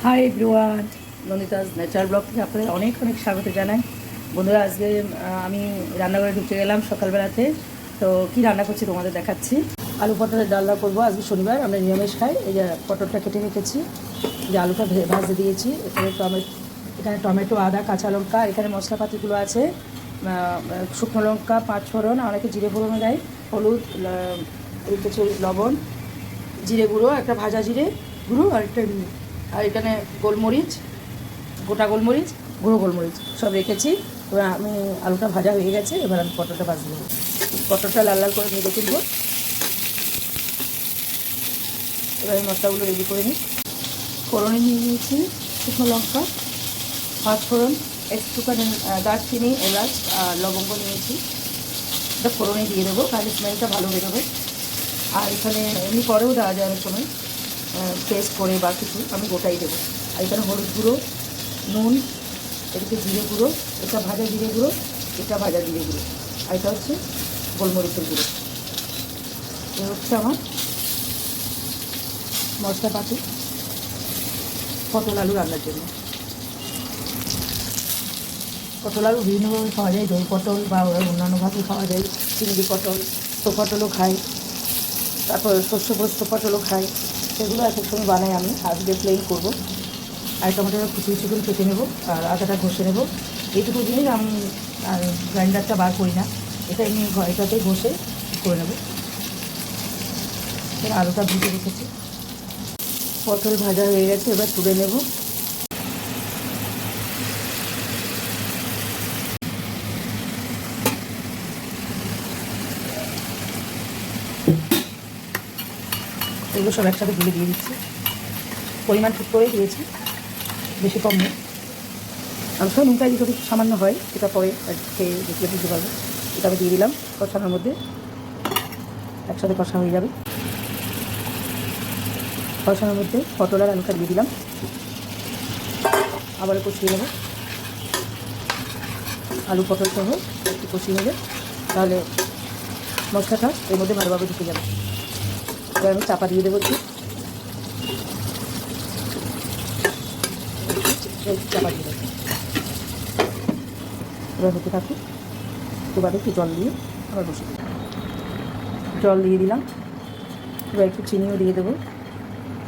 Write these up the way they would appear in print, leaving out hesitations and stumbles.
Hi everyone, নন্দিতাস natural blog থেকে আপনাদের অনেক অনেক স্বাগত জানাই। বন্ধুরা, আজকে আমি রান্নাঘরে ঢুকে গেলাম সকালবেলাতে। তো কি রান্না করছি তোমাদের দেখাচ্ছি। আলু পটলের ডালনা করবো। আজকে শনিবার, আমরা নিরামিষ খাই। এই যে পটলটা কেটে রেখেছি, যে আলুটা ভাজতে দিয়েছি। এখানে টমেটো, আদা, কাঁচা লঙ্কা, এখানে মশলাপাতিগুলো আছে। শুকনো লঙ্কা, পাঁচ ফোড়ন, অনেকে জিরে ফোড়ন দেয়, হলুদ, কিছু লবণ, জিরে গুঁড়ো, একটা ভাজা জিরে গুঁড়ো, আর একটা আর এখানে গোলমরিচ, গোটা গোলমরিচ, গুঁড়ো গোলমরিচ সব রেখেছি। এবার আমি আলুটা ভাজা হয়ে গেছে, এবার আমি পটলটা ভাজতে দেবো। পটলটা লাল লাল করে ভেজে তুলবো। এবার আমি মশলাগুলো রেডি করে নিই। ফোড়নে নিয়ে নিয়েছি শুকনো লঙ্কা, পাঁচ ফোড়ন, একটুখানি দারচিনি, এলাচ আর লবঙ্গ নিয়েছি। এটা ফোড়নে দিয়ে দেবো, তাহলে স্মেলটা ভালো বেরোবে। আর এখানে এমনি পরেও দেওয়া যায় অনেক সময়, পেস্ট করে বা কিছু, আমি গোটাই দেবো। আর এখানে হলুদ গুঁড়ো, নুন, এদিকে জিরে গুঁড়ো, এটা ভাজা জিরে গুঁড়ো, এটা ভাজা জিরে গুঁড়ো, আর এটা হচ্ছে গোলমরিচের গুঁড়ো। এ হচ্ছে আমার মশলাপাতি পটল আলু রান্নার জন্য। পটল আলু বিভিন্নভাবে খাওয়া যায়, দই পটল বা অন্যান্যভাবে খাওয়া যায়। চিংড়ি পটল, তো পটলও খাই, তারপর শস্য পোস্ত পটলও খাই। সেগুলো এক এক সময় বানাই আমি। আজকে প্লেন করবো। আর টমেটোটা কুচি কুচি করে কেটে নেবো, আর আদাটা ঘষে নেবো। এইটুকু জিনিস আমি গ্রাইন্ডারটা বার করি না, এটা এমনি এটাতেই ঘষে করে নেবো। এবার আলুটা ভেজে রেখেছি, পটল ভাজা হয়ে গেছে, এবার তুলে নেব। এগুলো সব একসাথে তুলে দিয়ে দিচ্ছি। পরিমাণ ঠিক করেই দিয়েছি, বেশি কম নেই। আমি সব নুনটা যদি সামান্য হয়, এটা পরে খেয়ে দেখলে বুঝতে পারবো। এটা আমি দিয়ে দিলাম কষানোর মধ্যে, একসাথে কষা হয়ে যাবে। কষানোর মধ্যে পটল আর আলুটা দিয়ে দিলাম, আবার কষিয়ে নেব। আলু পটল সহ একটু কষিয়ে নেবে, তাহলে মশলাটা এর মধ্যে ভালোভাবে ঢুকে যাবে। এবার আমি চাপা দিয়ে দেবো, চাপা দিয়ে দেবো। এবার হতে থাকুক, এবারে একটু জল দিয়ে আবার বসে দিই। জল দিয়ে দিলাম, এবার একটু চিনিও দিয়ে দেবো।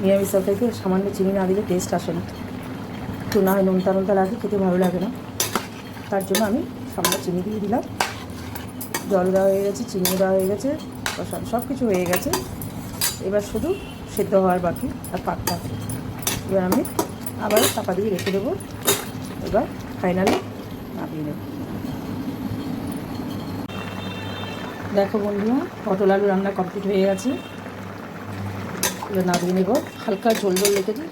নিরামিষ তরকারিতে সামান্য চিনি না দিলে টেস্ট আসে না, একটু না হয় নোনতা নোনতা লাগে, খেতে ভালো লাগে না। তার জন্য আমি সামান্য চিনি দিয়ে দিলাম। জল দেওয়া হয়ে গেছে, চিনিও দেওয়া হয়ে গেছে, সব কিছু হয়ে গেছে। এবার শুধু সেদ্ধ হওয়ার বাকি আর পাকটা। এবার আমি আবার চাপা দিয়ে রেখে দেবো। এবার ফাইনালি নামিয়ে নেব। দেখো বন্ধুরা, পটল আলু রান্না কমপ্লিট হয়ে গেছে। এবার নামিয়ে নেব। হালকা ঝোল ঝোল রেখেছি,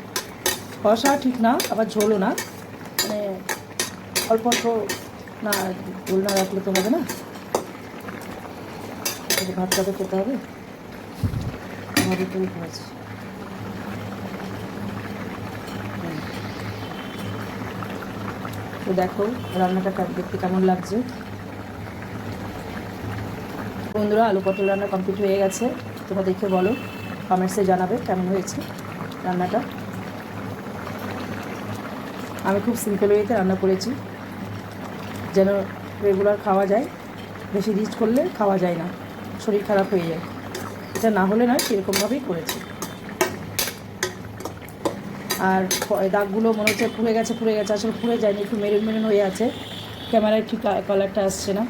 কষা ঠিক না, আবার ঝোলও না, মানে অল্প অল্প, না ঝোল না রাখলে তো হবে না, ভাতটা তো খেতে হবে। ভাবে তৈরি করেছি। তো দেখো রান্নাটা দেখতে কেমন লাগছে। বন্ধুরা, আলু পটল রান্না কমপ্লিট হয়ে গেছে। তোমরা দেখে বলো, কমেন্টসে জানাবে কেমন হয়েছে রান্নাটা। আমি খুব সিম্পল ওয়েতে রান্না করেছি, যেন রেগুলার খাওয়া যায়। বেশি রিচ করলে খাওয়া যায় না, শরীর খারাপ হয়ে যায়। এটা না হলে নয়, সেরকমভাবেই করেছি। আর দাগগুলো মনে হচ্ছে পুড়ে গেছে, আসলে পুড়ে যায়নি, একটু মেরুন মেরুন হয়ে আছে। ক্যামেরায় ঠিক কালারটা আসছে না,